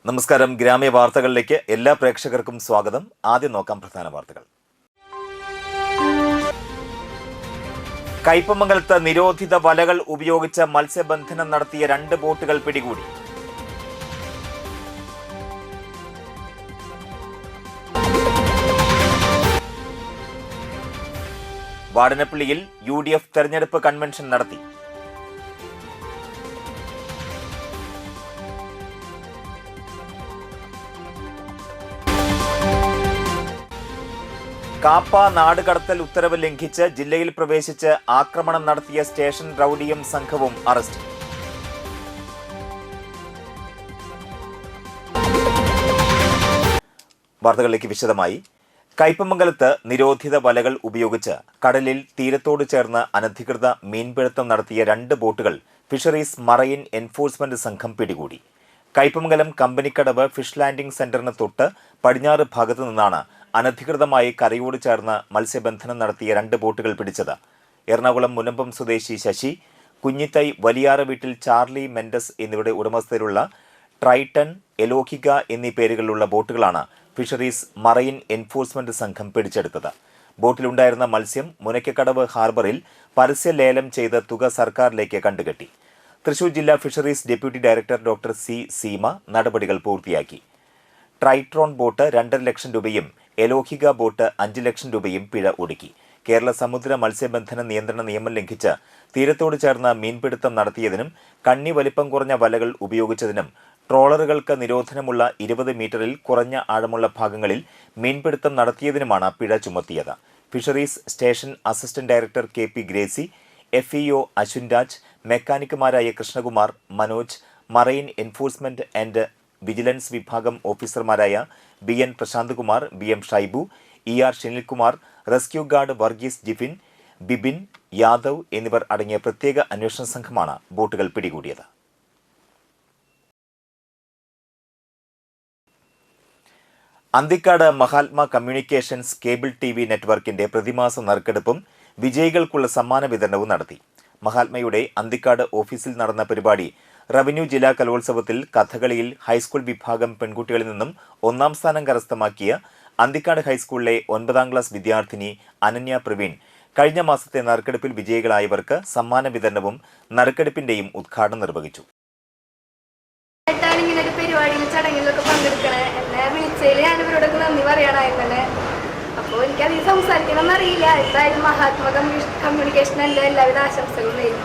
നമസ്കാരം. ഗ്രാമീയ വാർത്തകളിലേക്ക് എല്ലാ പ്രേക്ഷകർക്കും സ്വാഗതം. ആദ്യം നോക്കാം പ്രധാന വാർത്തകൾ. കയ്പമംഗലത്ത് നിരോധിത വലകൾ ഉപയോഗിച്ച് മത്സ്യബന്ധനം നടത്തിയ 2 ബോട്ടുകൾ പിടികൂടി. വാടനപ്പള്ളിയിൽ UDF തെരഞ്ഞെടുപ്പ് കൺവെൻഷൻ നടത്തി. കാപ്പ നാടുകടത്തൽ ഉത്തരവ് ലംഘിച്ച് ജില്ലയിൽ പ്രവേശിച്ച് ആക്രമണം നടത്തിയ സ്റ്റേഷൻ റൌഡിയും സംഘവും അറസ്റ്റിൽ. വാർത്തകളിലേക്ക് വിശദമായി. കയ്പമംഗലത്ത് നിരോധിത വലകൾ ഉപയോഗിച്ച് കടലിൽ തീരത്തോട് ചേർന്ന് അനധികൃത മീൻപിടുത്തം നടത്തിയ 2 ബോട്ടുകൾ ഫിഷറീസ് മറൈൻ എൻഫോഴ്സ്മെന്റ് സംഘം പിടികൂടി. കയ്പമംഗലം കമ്പനിക്കടവ് ഫിഷ് ലാൻഡിംഗ് സെന്ററിന് തൊട്ട് പടിഞ്ഞാറ് ഭാഗത്തു നിന്നാണ് അനധികൃതമായി കരയോട് ചേർന്ന് മത്സ്യബന്ധനം നടത്തിയ 2 ബോട്ടുകൾ പിടിച്ചത്. എറണാകുളം മുനമ്പം സ്വദേശി ശശി, കുഞ്ഞിത്തൈ വലിയാറ വീട്ടിൽ ചാർലി മെൻഡസ് എന്നിവരുടെ ഉടമസ്ഥതയിലുള്ള ട്രൈറ്റൺ, എലോഹിക എന്നീ പേരുകളിലുള്ള ബോട്ടുകളാണ് ഫിഷറീസ് മറൈൻ എൻഫോഴ്സ്മെന്റ് സംഘം പിടിച്ചെടുത്തത്. ബോട്ടിലുണ്ടായിരുന്ന മത്സ്യം മുനയ്ക്കക്കടവ് ഹാർബറിൽ പരസ്യ ലേലം ചെയ്ത് തുക സർക്കാരിലേക്ക് കണ്ടുകെട്ടി. തൃശൂർ ജില്ലാ fisheries deputy director doctor Seema നടപടികൾ പൂർത്തിയാക്കി. ട്രൈട്രോൺ ബോട്ട് 2.5 ലക്ഷം രൂപയും എലോഹിക ബോട്ട് 5 ലക്ഷം രൂപയും പിഴ ഒടുക്കി. കേരള സമുദ്ര മത്സ്യബന്ധന നിയന്ത്രണ നിയമം ലംഘിച്ച് തീരത്തോട് ചേർന്ന് മീൻപിടുത്തം നടത്തിയതിനും കണ്ണി വലിപ്പം കുറഞ്ഞ വലകൾ ഉപയോഗിച്ചതിനും ട്രോളറുകൾക്ക് നിരോധനമുള്ള 20 മീറ്ററിൽ കുറഞ്ഞ ആഴമുള്ള ഭാഗങ്ങളിൽ മീൻപിടുത്തം നടത്തിയതിനുമാണ് പിഴ ചുമത്തിയത്. Fisheries station assistant director KP Gracy, FEO Ashwin Raj, മെക്കാനിക്കുമാരായ Krishnakumar, Manoj, marine enforcement and vigilance വിഭാഗം ഓഫീസർമാരായ BN Prashanth Kumar, BM Shaibu, ER Shinilkumar, rescue guard Varghese Jifin, Bibin Yadav എന്നിവർ അടങ്ങിയ പ്രത്യേക അന്വേഷണ സംഘമാണ് ബോട്ടുകൾ പിടികൂടിയത്. Anthikad Mahatma communications cable TV നെറ്റ്വർക്കിന്റെ പ്രതിമാസ നറുക്കെടുപ്പും വിജയികൾക്കുള്ള സമ്മാന വിതരണവും നടത്തി. മഹാത്മയുടെ അന്തിക്കാട് ഓഫീസിൽ നടന്ന പരിപാടി റവന്യൂ ജില്ലാ കലോത്സവത്തിൽ കഥകളിയിൽ ഹൈസ്കൂൾ വിഭാഗം പെൺകുട്ടികളിൽ നിന്നും 1ാം സ്ഥാനം കരസ്ഥമാക്കിയ അന്തിക്കാട് ഹൈസ്കൂളിലെ 9ാം ക്ലാസ് വിദ്യാർത്ഥിനി അനന്യ പ്രവീൺ കഴിഞ്ഞ മാസത്തെ നറുക്കെടുപ്പിൽ വിജയികളായവർക്ക് സമ്മാന വിതരണവും നറുക്കെടുപ്പിന്റെയും ഉദ്ഘാടനം നിർവഹിച്ചു. അപ്പോൾ എനിക്കധികം സംസാരിക്കണമെന്ന് അറിയില്ല. എന്തായാലും മഹാത്മാ കമ്മ്യൂണിക്കേഷൻ എൻ്റെ എല്ലാവിധ ആശംസകളും നേരും.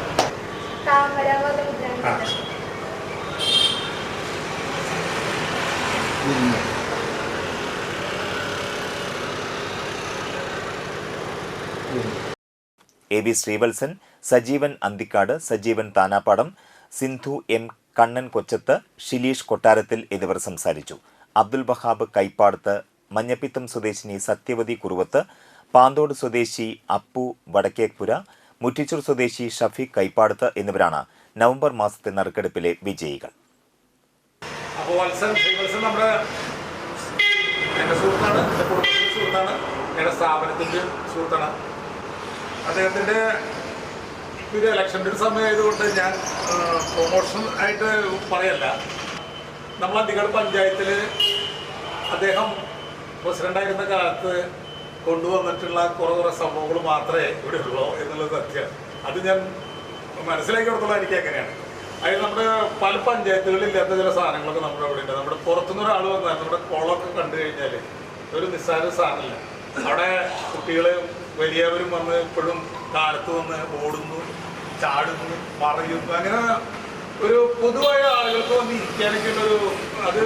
AB ശ്രീവത്സൻ, സജീവൻ അന്തിക്കാട്, സജീവൻ താനാപ്പാടം, സിന്ധു M കണ്ണൻ കൊച്ചത്ത്, ഷിലീഷ് കൊട്ടാരത്തിൽ എന്നിവർ സംസാരിച്ചു. അബ്ദുൽ വഹാബ് കൈപ്പാടത്ത്, മഞ്ഞപ്പിത്തം സ്വദേശിനി സത്യവതി കുറുവത്ത്, പാന്തോട് സ്വദേശി അപ്പു വടക്കേപ്പുര, മുറ്റിച്ചൂർ സ്വദേശി ഷഫീഖ് കൈപ്പാടത്ത് എന്നിവരാണ് നവംബർ മാസത്തെ നറുക്കെടുപ്പിലെ വിജയികൾ. അപ്പോൾ നമ്മുടെ എൻ്റെ സുഹൃത്താണ്, എൻ്റെ കുടുംബത്തിൻ്റെ സുഹൃത്താണ്, എൻ്റെ സ്ഥാപനത്തിൻ്റെ സുഹൃത്താണ്. അദ്ദേഹത്തിൻ്റെ ഒരു ഇലക്ഷൻ്റെ ഒരു സമയമായതുകൊണ്ട് ഞാൻ പ്രൊമോഷൻ ആയിട്ട് പറയല്ല. നമ്മൾ അന്തിക്കാട് പഞ്ചായത്തിൽ അദ്ദേഹം പ്രസിഡൻ്റായിരുന്ന കാലത്ത് കൊണ്ടുവന്നിട്ടുള്ള കുറേ സംഭവങ്ങൾ മാത്രമേ ഇവിടെ ഉള്ളൂ എന്നുള്ളത് സത്യം. അത് ഞാൻ മനസ്സിലാക്കിയെടുത്തോളം എനിക്ക് എങ്ങനെയാണ്. അതിൽ നമ്മുടെ പല പഞ്ചായത്തുകളിൽ ഇല്ലാത്ത ചില സാധനങ്ങളൊക്കെ നമ്മുടെ അവിടെ ഉണ്ട്. നമ്മുടെ പുറത്തുനിന്ന് ഒരാൾ വന്നാൽ നമ്മുടെ കുളമൊക്കെ കണ്ടു കഴിഞ്ഞാൽ ഒരു നിസ്സാര സാധനമില്ല. അവിടെ കുട്ടികൾ വലിയവരും വന്ന് ഇപ്പോഴും കാലത്ത് വന്ന് ഓടുന്നു, ചാടുന്നു, പറയുന്നു. അങ്ങനെ ഒരു പൊതുവായ ആളുകൾക്ക് വന്ന് ഇരിക്കാനൊക്കെയുള്ളൊരു അത്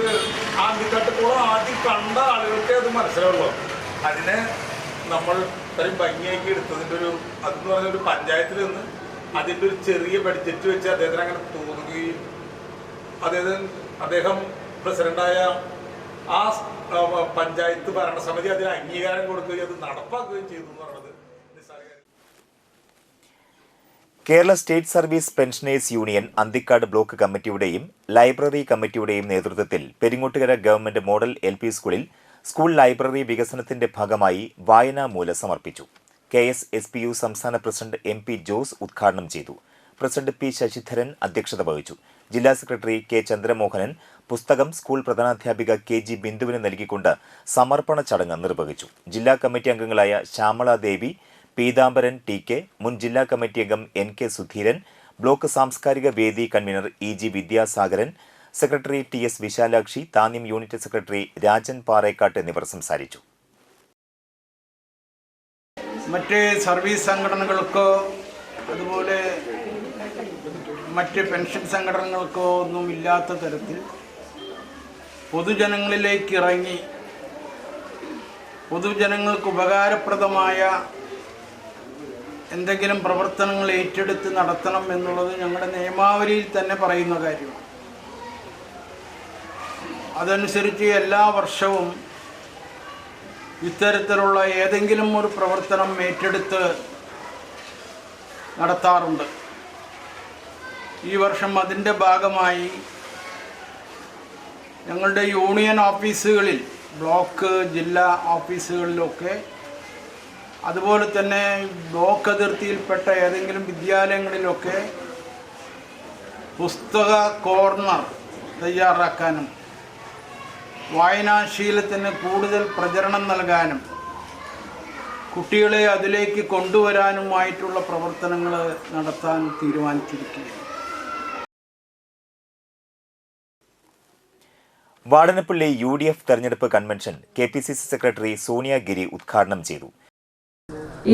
അന്തിക്കാട്ടുകുളം ആദ്യം കണ്ട ആളുകൾക്ക് അത് മനസ്സിലാവുള്ളൂ. അതിനെ നമ്മൾ ഇത്രയും ഭംഗിയാക്കി എടുത്തതിൻ്റെ ഒരു അതെന്ന് പറഞ്ഞൊരു പഞ്ചായത്തിൽ നിന്ന് അതിൻ്റെ ഒരു ചെറിയ ബഡ്ജറ്റ് വെച്ച് അദ്ദേഹത്തിന് അങ്ങനെ തോന്നുകയും അദ്ദേഹം പ്രസിഡൻ്റായ ആ പഞ്ചായത്ത് ഭരണസമിതി അതിന് അംഗീകാരം കൊടുക്കുകയും അത് നടപ്പാക്കുകയും ചെയ്തു എന്ന് പറയുന്നത് Kerala state service pensioners union Anthikad block കമ്മിറ്റിയുടെയും ലൈബ്രറി കമ്മിറ്റിയുടെയും നേതൃത്വത്തിൽ പെരിങ്ങോട്ടുകര ഗവൺമെന്റ് മോഡൽ LP സ്കൂളിൽ സ്കൂൾ ലൈബ്രറി വികസനത്തിന്റെ ഭാഗമായി വായനാമൂല സമർപ്പിച്ചു. KSSPU സംസ്ഥാന പ്രസിഡന്റ് MP ജോസ് ഉദ്ഘാടനം ചെയ്തു. പ്രസിഡന്റ് P ശശിധരൻ അധ്യക്ഷത വഹിച്ചു. ജില്ലാ സെക്രട്ടറി K ചന്ദ്രമോഹനൻ, പുസ്തകം സ്കൂൾ പ്രധാനാധ്യാപിക KG ബിന്ദുവിന് നൽകിക്കൊണ്ട് സമർപ്പണ ചടങ്ങ് നിർവഹിച്ചു. ജില്ലാ കമ്മിറ്റി അംഗങ്ങളായ ശ്യാമള ദേവി, പീതാംബരൻ TK, മുൻ ജില്ലാ കമ്മിറ്റി അംഗം NK സുധീരൻ, ബ്ലോക്ക് സാംസ്കാരിക വേദി convener EG Vidyasagaran, secretary TS Vishalakshi, Thanyam unit secretary Rajan Parekkattu എന്നിവർ സംസാരിച്ചു. മറ്റ് സർവീസ് സംഘടനകൾക്കോ അതുപോലെ മറ്റ് പെൻഷൻ സംഘടനകൾക്കോ ഒന്നും ഇല്ലാത്ത തരത്തിൽ പൊതുജനങ്ങളിലേക്ക് ഇറങ്ങി പൊതുജനങ്ങൾക്ക് ഉപകാരപ്രദമായ എന്തെങ്കിലും പ്രവർത്തനങ്ങൾ ഏറ്റെടുത്ത് നടത്തണം എന്നുള്ളത് ഞങ്ങളുടെ നിയമാവലിയിൽ തന്നെ പറയുന്ന കാര്യമാണ്. അതനുസരിച്ച് എല്ലാ വർഷവും ഇത്തരത്തിലുള്ള ഏതെങ്കിലും ഒരു പ്രവർത്തനം ഏറ്റെടുത്ത് നടത്താറുണ്ട്. ഈ വർഷം അതിൻ്റെ ഭാഗമായി ഞങ്ങളുടെ യൂണിയൻ ഓഫീസുകളിൽ, ബ്ലോക്ക് ജില്ലാ ഓഫീസുകളിലൊക്കെ, അതുപോലെ തന്നെ ബ്ലോക്ക് അതിർത്തിയിൽപ്പെട്ട ഏതെങ്കിലും വിദ്യാലയങ്ങളിലൊക്കെ പുസ്തക കോർണർ തയ്യാറാക്കാനും വായനാശീലത്തിന് കൂടുതൽ പ്രചരണം നൽകാനും കുട്ടികളെ അതിലേക്ക് കൊണ്ടുവരാനുമായിട്ടുള്ള പ്രവർത്തനങ്ങൾ നടത്താൻ തീരുമാനിച്ചിരിക്കുകയാണ്. വാടനപ്പള്ളി UDF തെരഞ്ഞെടുപ്പ് കൺവെൻഷൻ KPCC സെക്രട്ടറി സോണിയ ഗിരി ഉദ്ഘാടനം ചെയ്തു.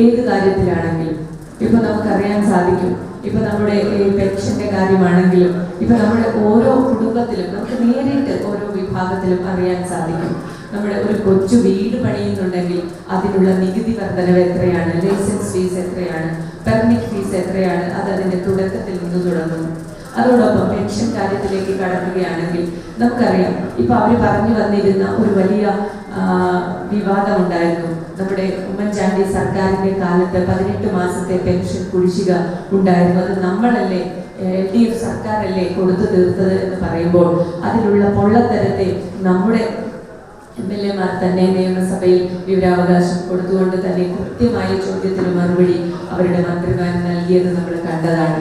ഏത് കാര്യത്തിലാണെങ്കിലും ഇപ്പൊ നമുക്കറിയാൻ സാധിക്കും. ഇപ്പൊ നമ്മുടെ പെൻഷന്റെ കാര്യമാണെങ്കിലും ഇപ്പൊ നമ്മുടെ ഓരോ കുടുംബത്തിലും നമുക്ക് നേരിട്ട് ഓരോ വിഭാഗത്തിലും അറിയാൻ സാധിക്കും. നമ്മുടെ ഒരു കൊച്ചു വീട് പണിയുന്നുണ്ടെങ്കിൽ അതിനുള്ള നികുതി വർധനവ് എത്രയാണ്, ലൈസൻസ് ഫീസ് എത്രയാണ്, പെർമിറ്റ് ഫീസ് എത്രയാണ്, അത് അതിന്റെ തുടക്കത്തിൽ നിന്ന് തുടങ്ങുന്നു. അതോടൊപ്പം പെൻഷൻ കാര്യത്തിലേക്ക് കടക്കുകയാണെങ്കിൽ നമുക്കറിയാം, ഇപ്പൊ അവർ പറഞ്ഞു വന്നിരുന്ന ഒരു വലിയ വിവാദമുണ്ടായിരുന്നു. നമ്മുടെ ഉമ്മൻചാണ്ടി സർക്കാരിന്റെ കാലത്ത് 18 മാസത്തെ പെൻഷൻ കുടിശ്ശിക ഉണ്ടായിരുന്നു. അത് നമ്മളല്ലേ, LDF സർക്കാരല്ലേ കൊടുത്തു തീർത്തത് എന്ന് പറയുമ്പോൾ അതിലുള്ള പൊള്ളത്തരത്തെ നമ്മുടെ MLA-മാർ തന്നെ നിയമസഭയിൽ വിവരാവകാശം കൊടുത്തുകൊണ്ട് തന്നെ കൃത്യമായ ചോദ്യത്തിന് മറുപടി അവരുടെ മന്ത്രിമാർ നൽകിയത് നമ്മൾ കണ്ടതാണ്.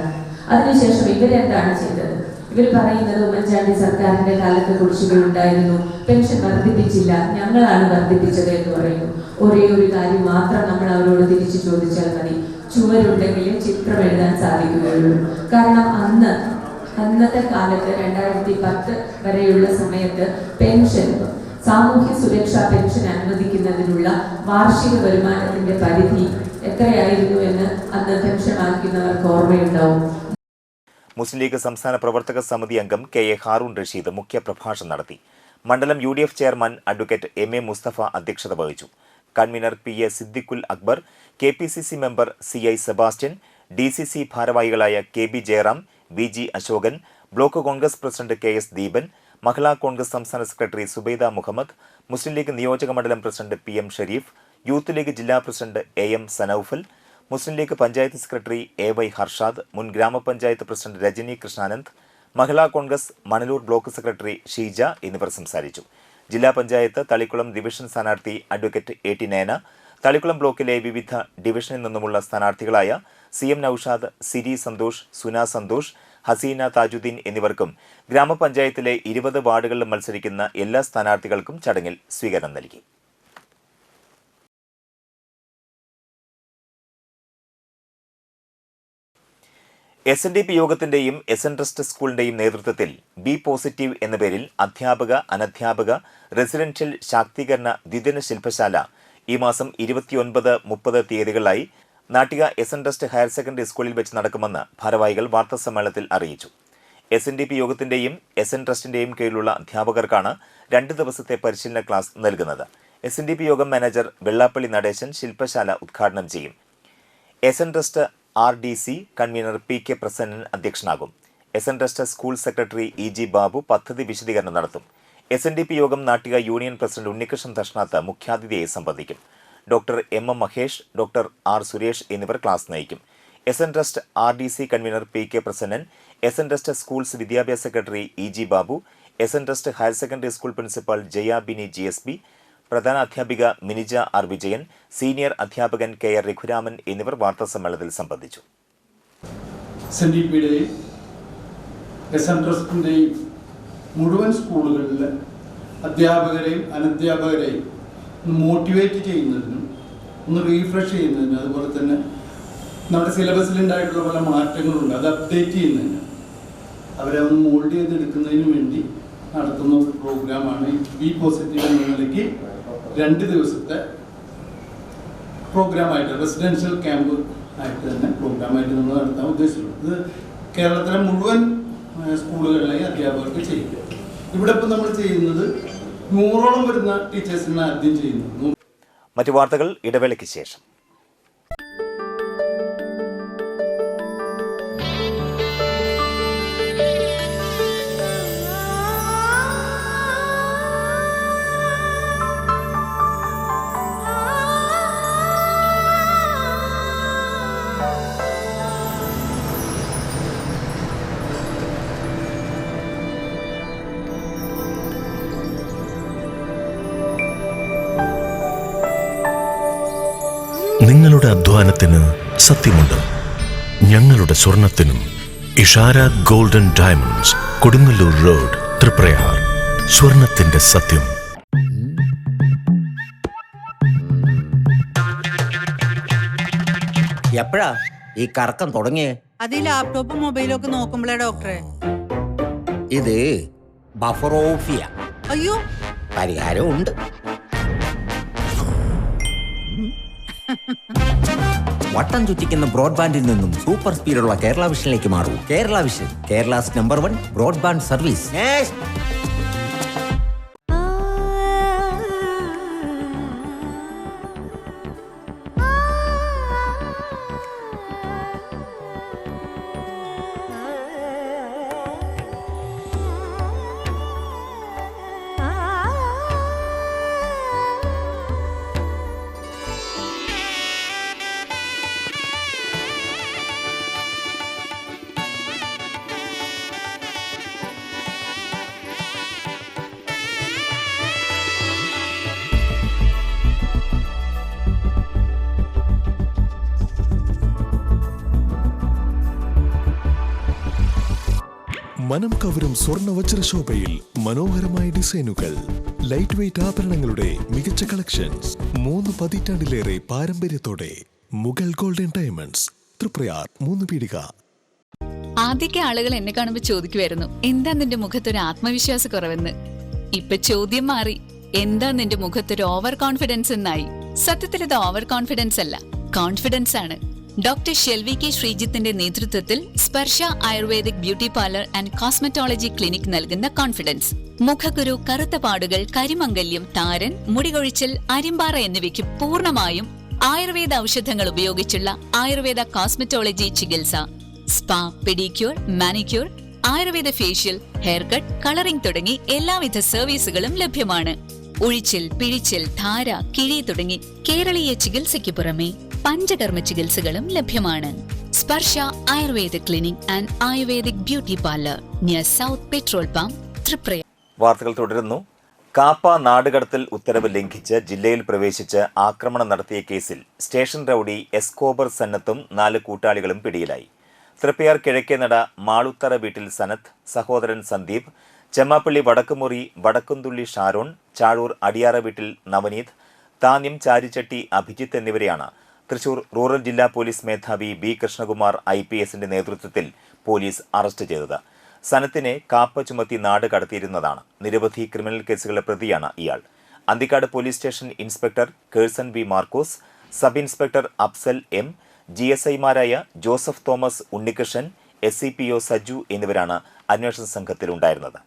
അതിനുശേഷം ഇവരെന്താണ് ചെയ്തത്? ഇവർ പറയുന്നത് ഉമ്മൻചാണ്ടി സർക്കാരിന്റെ കാലത്ത് കുടിശ്ശിക ഉണ്ടായിരുന്നു, പെൻഷൻ വർദ്ധിപ്പിച്ചില്ല, ഞങ്ങളാണ് വർദ്ധിപ്പിച്ചത് എന്ന് പറയുന്നു. ഒരേ ഒരു കാര്യം മാത്രം നമ്മൾ അവരോട് തിരിച്ചു ചോദിച്ചാൽ മതി, ചുവരുണ്ടെങ്കിലും ചിത്രം എഴുതാൻ സാധിക്കുകയുള്ളൂ. കാരണം അന്നത്തെ കാലത്ത് 2010 വരെയുള്ള സമയത്ത് പെൻഷൻ, സാമൂഹ്യ സുരക്ഷാ പെൻഷൻ അനുവദിക്കുന്നതിനുള്ള വാർഷിക വരുമാനത്തിന്റെ പരിധി എത്രയായിരുന്നു എന്ന് അന്ന് പെൻഷൻ വാങ്ങിക്കുന്നവർക്ക് ഓർമ്മയുണ്ടാവും. മുസ്ലിം ലീഗ് സംസ്ഥാന പ്രവർത്തക സമിതി അംഗം KA ഹാറൂൺ റഷീദ് മുഖ്യപ്രഭാഷണം നടത്തി. മണ്ഡലം UDF chairman advocate MA Musthafa അധ്യക്ഷത വഹിച്ചു. Convener PA Siddiqul Akbar, KPCC member CI Sebastian, DCC ഭാരവാഹികളായ KB Jayaram, VG Ashokan, block Congress president KS Deepan, Mahila Congress സംസ്ഥാന സെക്രട്ടറി സുബൈദ മുഹമ്മദ്, മുസ്ലിം ലീഗ് നിയോജക മണ്ഡലം president PM Shareef, youth league ജില്ലാ president AM Sanoufal, Muslim League panchayat secretary AY Harshad, മുൻ ഗ്രാമപഞ്ചായത്ത് president Rajani Krishnanand, Mahila Congress Manalur block secretary Sheeja എന്നിവർ സംസാരിച്ചു. ജില്ലാ പഞ്ചായത്ത് തളിക്കുളം ഡിവിഷൻ സ്ഥാനാർത്ഥി അഡ്വക്കേറ്റ് AT നയന, തളിക്കുളം ബ്ലോക്കിലെ വിവിധ ഡിവിഷനിൽ നിന്നുമുള്ള സ്ഥാനാർത്ഥികളായ CM നൌഷാദ്, സിരി സന്തോഷ്, സുന സന്തോഷ്, ഹസീന താജുദ്ദീൻ എന്നിവർക്കും ഗ്രാമപഞ്ചായത്തിലെ 20 വാർഡുകളിലും മത്സരിക്കുന്ന എല്ലാ സ്ഥാനാർത്ഥികൾക്കും ചടങ്ങിൽ സ്വീകരണം നൽകി. SNDP യോഗത്തിന്റെയും SN ട്രസ്റ്റ് സ്കൂളിന്റെയും നേതൃത്വത്തിൽ ബി പോസിറ്റീവ് എന്ന പേരിൽ അധ്യാപക, അനധ്യാപക, റെസിഡൻഷ്യൽ ശാക്തീകരണ ദ്വിദിന ശില്പശാല ഈ മാസം 29, 30 തീയതികളിലായി Nattika SN trust higher secondary സ്കൂളിൽ വെച്ച് നടക്കുമെന്ന് ഭാരവാഹികൾ വാർത്താസമ്മേളനത്തിൽ അറിയിച്ചു. SNDP യോഗത്തിന്റെയും SN ട്രസ്റ്റിന്റെയും കീഴിലുള്ള അധ്യാപകർക്കാണ് 2 ദിവസത്തെ പരിശീലന ക്ലാസ് നൽകുന്നത്. SNDP യോഗം മാനേജർ വെള്ളാപ്പള്ളി നടേശൻ ശില്പശാല ഉദ്ഘാടനം ചെയ്യും. SN trust RDC convener PK Prasannan അധ്യക്ഷനാകും. SN trust school secretary EG Babu പദ്ധതി വിശദീകരണം നടത്തും. SNDP യോഗം നാട്ടിക യൂണിയൻ പ്രസിഡന്റ് ഉണ്ണികൃഷ്ണൻ തഷ്നാത്ത് മുഖ്യാതിഥിയായി സംബന്ധിക്കും. Doctor MM Mahesh, doctor R Suresh എന്നിവർ ക്ലാസ് നയിക്കും. SN trust RDC convener PK Prasannan, SN trust schools വിദ്യാഭ്യാസ സെക്രട്ടറി EG Babu, SN trust higher secondary school principal Jaya Bini GSB, പ്രധാന അധ്യാപിക മിനിജ R വിജയൻ, സീനിയർ അധ്യാപകൻ KR രഘുരാമൻ എന്നിവർ വാർത്താസമ്മേളനത്തിൽ സംബന്ധിച്ചു. SNDPയുടെയും SN ട്രസ്റ്റിൻ്റെയും മുഴുവൻ സ്കൂളുകളിലെ അധ്യാപകരെയും അനധ്യാപകരെയും ഒന്ന് മോട്ടിവേറ്റ് ചെയ്യുന്നതിനും ഒന്ന് റീഫ്രഷ് ചെയ്യുന്നതിനും അതുപോലെ തന്നെ നമ്മുടെ സിലബസിലുണ്ടായിട്ടുള്ള പല മാറ്റങ്ങളുണ്ട്, അത് അപ്ഡേറ്റ് ചെയ്യുന്നതിന് അവരെ ഒന്ന് മോൾഡ് ചെയ്തെടുക്കുന്നതിന് വേണ്ടി നടത്തുന്ന ഒരു പ്രോഗ്രാമാണ് ഈ ബി പോസിറ്റീവ് എന്ന നിലയ്ക്ക് 2 ദിവസത്തെ പ്രോഗ്രാമായിട്ട് റെസിഡൻഷ്യൽ ക്യാമ്പ് ആയിട്ട് തന്നെ പ്രോഗ്രാമായിട്ട് നമ്മൾ നടത്താൻ ഉദ്ദേശിച്ചിട്ടുണ്ട്. ഇത് കേരളത്തിലെ മുഴുവൻ സ്കൂളുകളിലെയും അധ്യാപകർക്ക് ചെയ്യും. ഇവിടെ ഇപ്പം നമ്മൾ ചെയ്യുന്നത് 100ഓളം വരുന്ന ടീച്ചേഴ്സിനെ ആദ്യം ചെയ്യുന്നത്. മറ്റു വാർത്തകൾ ഇടവേളയ്ക്ക് ശേഷം. നിങ്ങളുടെ അധ്വാനത്തിന് സത്യമുണ്ട്, ഞങ്ങളുടെ സ്വർണത്തിനും. Ishara golden diamonds, Kodungallur road, Triprayar. സ്വർണത്തിന്റെ സത്യം. എപ്പോഴാ ഈ കറക്കം തുടങ്ങിയേ? അത് ഈ ലാപ്ടോപ്പും മൊബൈലും ഒക്കെ നോക്കുമ്പോഴേ ഡോക്ടറെ. ഇത് ബഫറോഫിയ. അയ്യോ, പരിഹാരം ഉണ്ട്. വട്ടം ചുറ്റിക്കുന്ന ബ്രോഡ്ബാൻഡിൽ നിന്നും സൂപ്പർ സ്പീഡുള്ള കേരള വിഷനിലേക്ക് മാറൂ. Kerala vision, Kerala's number 1 broadband service. മനം കവരും സ്വർണ്ണ വജ്രശോഭയിൽ മനോഹരമായ ഡിസൈനുകൾ, ലൈറ്റ് വെയ്റ്റ് ആഭരണങ്ങളുടെ മികച്ച കളക്ഷൻസ്. 3 പതിറ്റാണ്ടിലേറെ പാരമ്പര്യത്തോടെ മുഗൾ ഗോൾഡൻ ഡയമണ്ട്സ്, തൃപ്രയാർ 3 പീടിക. ആദ്യമൊക്കെ ആളുകൾ എന്നെ കാണുമ്പോ ചോദിക്കുമായിരുന്നു, എന്താ നിന്റെ മുഖത്തൊരു ആത്മവിശ്വാസ കുറവെന്ന്. ഇപ്പൊ ചോദ്യം മാറി, എന്താ നിന്റെ മുഖത്തൊരു ഓവർ കോൺഫിഡൻസ് എന്നായി. സത്യത്തിൽ ഇത് ഓവർ കോൺഫിഡൻസ് അല്ല, കോൺഫിഡൻസ് ആണ്. ഡോക്ടർ ഷെൽവി കെ ശ്രീജിത്തിന്റെ നേതൃത്വത്തിൽ Sparsha ayurvedic beauty parlour and cosmetology clinic നൽകുന്ന കോൺഫിഡൻസ്. മുഖക്കുരു, കറുത്ത പാടുകൾ, കരിമംഗല്യം, താരൻ, മുടികൊഴിച്ചൽ, അരിമ്പാറ എന്നിവയ്ക്ക് പൂർണ്ണമായും ആയുർവേദ ഔഷധങ്ങൾ ഉപയോഗിച്ചുള്ള ആയുർവേദ കോസ്മെറ്റോളജി ചികിത്സ. Spa, pedicure, manicure, Ayurveda facial, hair cut, colouring തുടങ്ങി എല്ലാവിധ സർവീസുകളും ലഭ്യമാണ്. ഉഴിച്ചിൽ, പിഴിച്ചിൽ, ധാര, കിഴി തുടങ്ങി കേരളീയ ചികിത്സയ്ക്ക് പുറമെ പഞ്ചകർമ്മ ചികിത്സകളും ലഭ്യമാണ്. Sparsha Ayurveda clinic and ayurvedic beauty parlour, near south petrol pump, Triprayar. വാർത്തകൾ തുടരുന്നു. കാപ്പ നാടുകടത്തൽ ഉത്തരവ് ലംഘിച്ച് ജില്ലയിൽ പ്രവേശിച്ച് ആക്രമണം നടത്തിയ കേസിൽ സ്റ്റേഷൻ റൌഡി എസ്കോബർ സന്നത്തും 4 കൂട്ടാളികളും പിടിയിലായി. തൃപ്പയാർ കിഴക്കേനട മാളുത്തറ വീട്ടിൽ സനത്ത്, സഹോദരൻ സന്ദീപ്, ചെമ്മാപ്പള്ളി വടക്കുമുറി വടക്കുംതുള്ളി ഷാരോൺ, ചാഴൂർ അടിയാറ വീട്ടിൽ നവനീത്, താന്യം ചാരിച്ചട്ടി അഭിജിത്ത് എന്നിവരെയാണ് തൃശൂർ റൂറൽ ജില്ലാ പോലീസ് മേധാവി ബി കൃഷ്ണകുമാർ IPSന്റെ നേതൃത്വത്തിൽ പോലീസ് അറസ്റ്റ് ചെയ്തത്. സനത്തിനെ കാപ്പ ചുമത്തി നാട് കടത്തിയിരുന്നതാണ്. നിരവധി ക്രിമിനൽ കേസുകളുടെ പ്രതിയാണ് ഇയാൾ. Anthikad police station inspector Kerson B Markose, sub inspector Afsal M, GSIമാരായ Joseph Thomas, Unnikrishnan, SCPO Saju എന്നിവരാണ് അന്വേഷണ സംഘത്തിലുണ്ടായിരുന്നത്.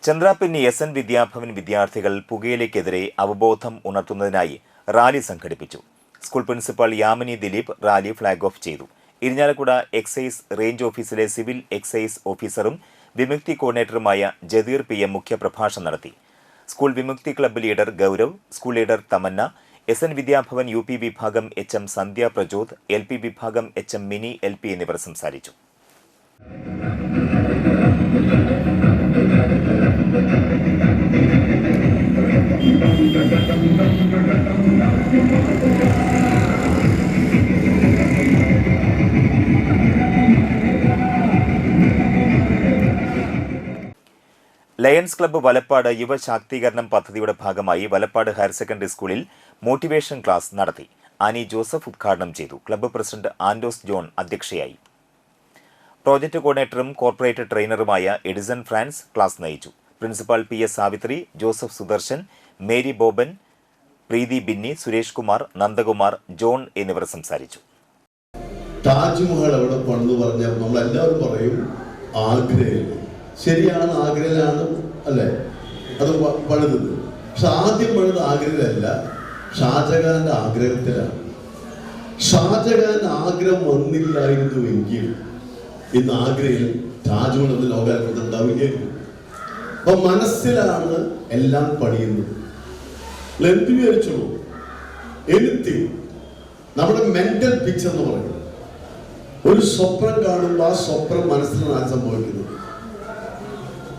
ചന്ദ്രാപിന്നി SN വിദ്യാഭവൻ വിദ്യാർത്ഥികൾ പുകയിലയ്ക്കെതിരെ അവബോധം ഉണർത്തുന്നതിനായി റാലി സംഘടിപ്പിച്ചു. School principal Yamini Dileep rally flag off ചെയ്തു. ഇരിഞ്ഞാലക്കുട എക്സൈസ് റേഞ്ച് ഓഫീസിലെ സിവിൽ എക്സൈസ് ഓഫീസറും വിമുക്തി കോർഡിനേറ്ററുമായ ജദീർ PM മുഖ്യപ്രഭാഷണം നടത്തി. School Vimukthi club leader Gaurav, school leader Tamanna, SN Vidyabhavan UP വിഭാഗം HM സന്ധ്യ പ്രചോദ്, LP വിഭാഗം HM മിനി LP എന്നിവർ സംസാരിച്ചു. ലയൺസ് ക്ലബ്ബ് വലപ്പാട് യുവ ശാക്തീകരണം പദ്ധതിയുടെ ഭാഗമായി വലപ്പാട് ഹയർ സെക്കൻഡറി സ്കൂളിൽ മോട്ടിവേഷൻ ക്ലാസ് നടത്തി. ആനി ജോസഫ് ഉദ്ഘാടനം ചെയ്തു. ക്ലബ്ബ് പ്രസിഡന്റ് ആൻഡോസ് ജോൺ അധ്യക്ഷയായി. പ്രോജക്ട് കോർഡിനേറ്ററും കോർപ്പറേറ്റ് ട്രെയിനറുമായ എഡിസൺ ഫ്രാൻസ് ക്ലാസ് നയിച്ചു. Principal PS Savithri, Joseph Sudarshan, Mary Boban, Preethi Binny, Suresh Kumar, Nandakumar, John എന്നിവർ സംസാരിച്ചു. താജ്മഹൽ എവിടെ പണിതു പറഞ്ഞാൽ നമ്മളെല്ലാവരും പറയും ആഗ്രയിൽ. ശരിയാണ്, ആഗ്രയിലാണ് അല്ലേ അത് പണിതത്. പക്ഷെ ആദ്യം പണിത് ആഗ്രയിലല്ല, ഷാജഹാന്റെ ആഗ്രഹത്തിലാണ്. ഷാജഹാൻ ആഗ്രഹം വന്നില്ലായിരുന്നുവെങ്കിൽ ഇന്ന് ആഗ്രയിൽ താജ്മഹൽ എന്ന ലോകാത്ഭുതം ഉണ്ടാവുകയായിരുന്നു. അപ്പൊ മനസ്സിലാണ് എല്ലാം പണിയുന്നത്. എന്ത് വിചാരിച്ചോളൂ, എനിത്തിങ് നമ്മുടെ മെന്റൽ പിക്ചർ എന്ന് പറയുന്നത്. ഒരു സ്വപ്നം കാണുമ്പോൾ ആ സ്വപ്നം മനസ്സിലാണ് സംഭവിക്കുന്നത്.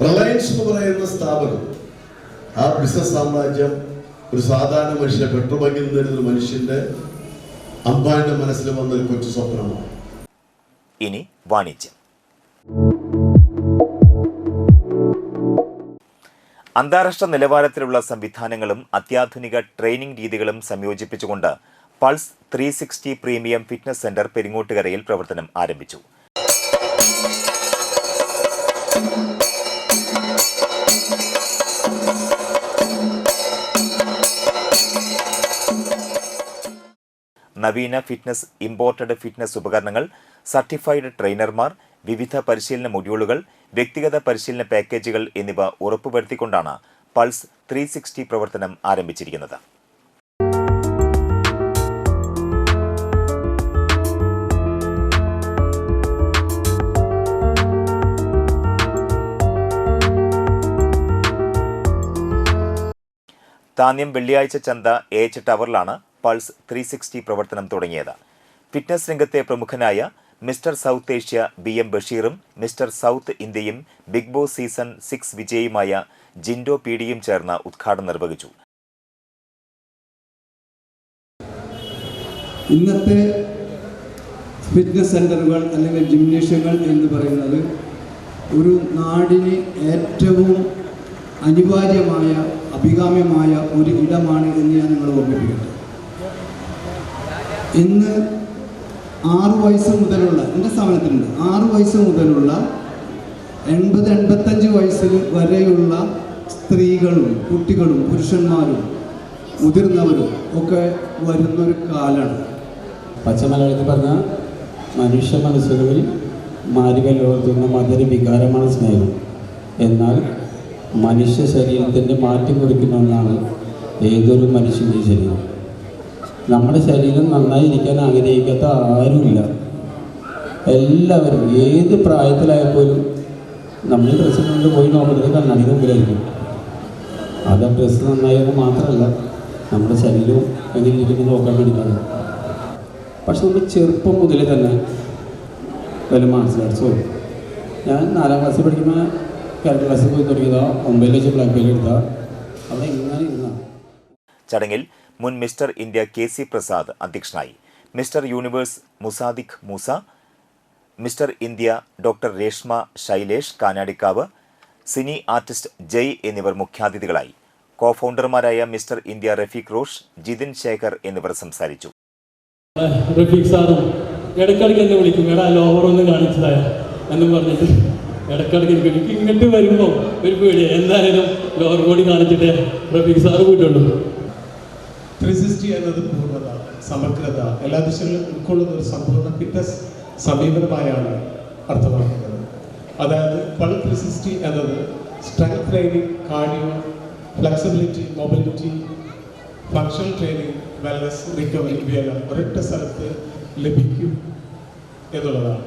റിലയൻസ് എന്ന് പറയുന്ന സ്ഥാപനം, ആ ബിസിനസ് സാമ്രാജ്യം ഒരു സാധാരണ മനുഷ്യനെ പെട്രോൾ ബങ്കിൽ നിന്നിരുന്ന മനുഷ്യന്റെ അംബാനിയുടെ മനസ്സിൽ വന്നൊരു കൊച്ചു സ്വപ്നമാണ്. ഇനി വാണിജ്യം. അന്താരാഷ്ട്ര നിലവാരത്തിലുള്ള സംവിധാനങ്ങളും അത്യാധുനിക ട്രെയിനിംഗ് രീതികളും സംയോജിപ്പിച്ചുകൊണ്ട് പൾസ് 360 പ്രീമിയം ഫിറ്റ്നസ് സെന്റർ പെരിങ്ങോട്ടുകരയിൽ പ്രവർത്തനം ആരംഭിച്ചു. നവീന ഫിറ്റ്നസ്, ഇമ്പോർട്ടഡ് ഫിറ്റ്നസ് ഉപകരണങ്ങൾ, സർട്ടിഫൈഡ് ട്രെയിനർമാർ, വിവിധ പരിശീലന മൊഡ്യൂളുകൾ, വ്യക്തിഗത പരിശീലന പാക്കേജുകൾ എന്നിവ ഉറപ്പുവരുത്തിക്കൊണ്ടാണ് പൾസ് 360 പ്രവർത്തനം ആരംഭിച്ചിരിക്കുന്നത്. താന്യം വെള്ളിയാഴ്ച ചന്ത AH ടവറിലാണ് പൾസ് 360 പ്രവർത്തനം തുടങ്ങിയത്. ഫിറ്റ്നസ് രംഗത്തെ പ്രമുഖനായ മിസ്റ്റർ സൗത്ത് ഏഷ്യ BM ബഷീറും മിസ്റ്റർ സൗത്ത് ഇന്ത്യയും ബിഗ് ബോസ് സീസൺ 6 വിജയിയുമായ ജിൻഡോ പീഡിയും ചേർന്ന് ഉദ്ഘാടനം നിർവഹിച്ചു. ഇന്നത്തെ ഫിറ്റ്നസ് സെൻ്ററുകൾ അല്ലെങ്കിൽ ജിംനേഷ്യങ്ങൾ എന്ന് പറയുന്നത് ഒരു നാടിന് ഏറ്റവും അനിവാര്യമായ അഭികാമ്യമായ ഒരു ഇടമാണ് എന്ന് ഞാൻ നിങ്ങളെ ഓർമ്മിപ്പിക്കട്ടെ. ഇന്ന് 6 വയസ്സ് മുതലുള്ള എൻ്റെ സ്ഥാപനത്തിലുണ്ട് 6 വയസ്സ് മുതലുള്ള 80-85 വയസ്സിൽ വരെയുള്ള സ്ത്രീകളും കുട്ടികളും പുരുഷന്മാരും മുതിർന്നവരും ഒക്കെ വരുന്നൊരു കാലമാണ്. പച്ചമലയാളത്തിൽ പറഞ്ഞ മനുഷ്യ മനസ്സുകളിൽ മാരികലോർത്തുന്ന മധുര വികാരമാണ് സ്നേഹം. എന്നാൽ മനുഷ്യ ശരീരത്തിൻ്റെ മാറ്റി കുറിക്കുന്ന ഒന്നാണ് ഏതൊരു മനുഷ്യൻ്റെ ശരീരം. നമ്മുടെ ശരീരം നന്നായിരിക്കാൻ ആഗ്രഹിക്കാത്ത ആരുമില്ല. എല്ലാവരും ഏത് പ്രായത്തിലായപ്പോലും നമ്മൾ ഡ്രസ്സ് കൊണ്ട് പോയി നോക്കുന്നത് കണ്ണാടി മുമ്പിലായിരിക്കും. അത് ഡ്രസ്സ് നന്നായത് മാത്രമല്ല നമ്മുടെ ശരീരവും എങ്ങനെ ഇരിക്കുന്നത് നോക്കാൻ വേണ്ടിയിട്ടാണ്. പക്ഷെ നമ്മൾ ചെറുപ്പം മുതലേ തന്നെ വല്ല മാർഷൽ ആർട്സോ, ഞാൻ 4ാം ക്ലാസ്സിൽ പഠിക്കുമ്പോൾ കേരള ക്ലാസ്സിൽ പോയി തുടങ്ങിയതാ, 9 ലക്ഷം ബ്ലാക്ക് ബെൽറ്റ് എടുത്താ അവിടെ ഇങ്ങനെ ഇരുന്ന. ചടങ്ങിൽ മുൻ മിസ്റ്റർ ഇന്ത്യ KC പ്രസാദ് അധ്യക്ഷനായി. Mister universe Musadiq Moosa, mister India doctor Reshma Shailesh Kanadikkavu, cine artist Jai എന്നിവർ മുഖ്യാതിഥികളായി. കോ ഫൗണ്ടർമാരായ മിസ്റ്റർ ഇന്ത്യ റഫീഖ് റോഷ്, ജിതിൻ ശേഖർ എന്നിവർ സംസാരിച്ചു. റഫീഖ് സാറും ഇടയ്ക്കിടയ്ക്ക് എന്നെ വിളിക്കും, എടാ ലോവർ ഒന്ന് കാണിച്ചതായ എന്നും പറഞ്ഞിട്ട് ഇടയ്ക്കിടയ്ക്ക് എനിക്ക് ഇങ്ങോട്ട് വരുമ്പോൾ ഒരു പേടി, എന്തായാലും ലോവർ ബോഡി കാണിച്ചിട്ട് റഫീഖ് സാറ് പോയിട്ടുള്ളൂ. 360 എന്നത് പൂർണ്ണത, സമഗ്രത, എല്ലാ ദിശകളിലും ഉൾക്കൊള്ളുന്ന ഒരു സമ്പൂർണ്ണ ഫിറ്റ്നസ് സമീപനമായാണ് അർത്ഥമാക്കുന്നത്. അതായത് പൾസ് 360 എന്നത് strength training, cardio, flexibility, mobility, functional training, wellness, recovery ഇവയെല്ലാം ഒരൊറ്റ സ്ഥലത്ത് ലഭിക്കും എന്നുള്ളതാണ്.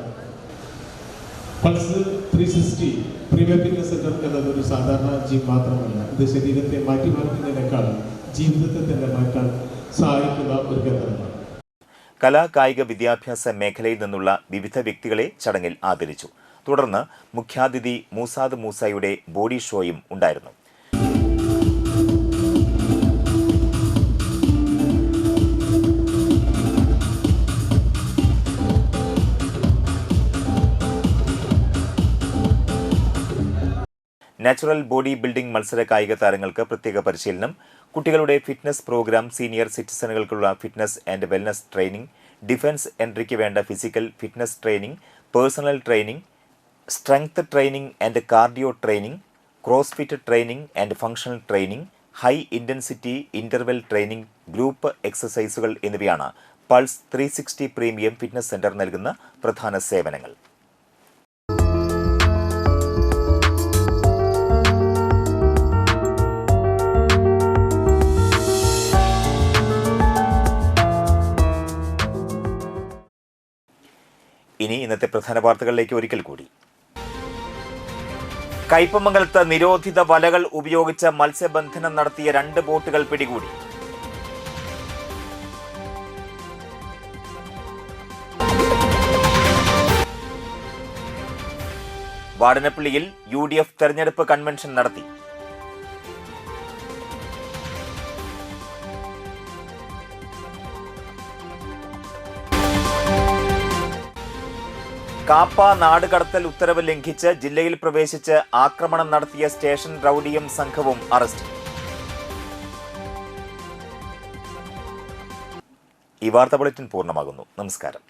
പൾസ് 360 പ്രീമിയം ഫിറ്റ്നസ് സെന്റർ എന്നത് ഒരു സാധാരണ ജിം മാത്രമല്ല. ഇത് ശരീരത്തെ മാറ്റിമറിക്കുന്നതിനേക്കാൾ ജീവിതത്തെ തന്നെ മാറ്റാൻ സഹായിക്കുന്ന ഒരു കേന്ദ്രമാണ്. കലാ കായിക വിദ്യാഭ്യാസ മേഖലയിൽ നിന്നുള്ള വിവിധ വ്യക്തികളെ ചടങ്ങിൽ ആദരിച്ചു. തുടർന്ന് മുഖ്യാതിഥി മൂസാദ് മൂസയുടെ ബോഡി ഷോയും ഉണ്ടായിരുന്നു. നാച്ചുറൽ ബോഡി ബിൽഡിംഗ് മത്സര കായിക താരങ്ങൾക്ക് പ്രത്യേക പരിശീലനം, കുട്ടികളുടെ ഫിറ്റ്നസ് പ്രോഗ്രാം, സീനിയർ സിറ്റിസണുകൾക്കുള്ള fitness and wellness training, defence എൻട്രിക്ക് വേണ്ട physical fitness training, personal training, strength training and cardio training, crossfit training and functional training, high intensity interval training, group എക്സസൈസുകൾ എന്നിവയാണ് പൾസ് 360 പ്രീമിയം ഫിറ്റ്നസ് സെന്റർ നൽകുന്ന പ്രധാന സേവനങ്ങൾ. ഇനി ഇന്നത്തെ പ്രധാന വാർത്തകളിലേക്ക് ഒരിക്കൽ കൂടി. കയ്പമംഗലത്ത് നിരോധിത വലകൾ ഉപയോഗിച്ച് മത്സ്യബന്ധനം നടത്തിയ 2 ബോട്ടുകൾ പിടികൂടി. വാടനപ്പള്ളിയിൽ UDF തെരഞ്ഞെടുപ്പ് കൺവെൻഷൻ നടത്തി. കാപ്പ നാടുകടത്തൽ ഉത്തരവ് ലംഘിച്ച് ജില്ലയിൽ പ്രവേശിച്ച് ആക്രമണം നടത്തിയ സ്റ്റേഷൻ റൌഡിയം സംഘവും അറസ്റ്റിൽ. ഈ വാർത്താ ബുള്ളറ്റിൻ പൂർണ്ണമാകുന്നു. നമസ്കാരം.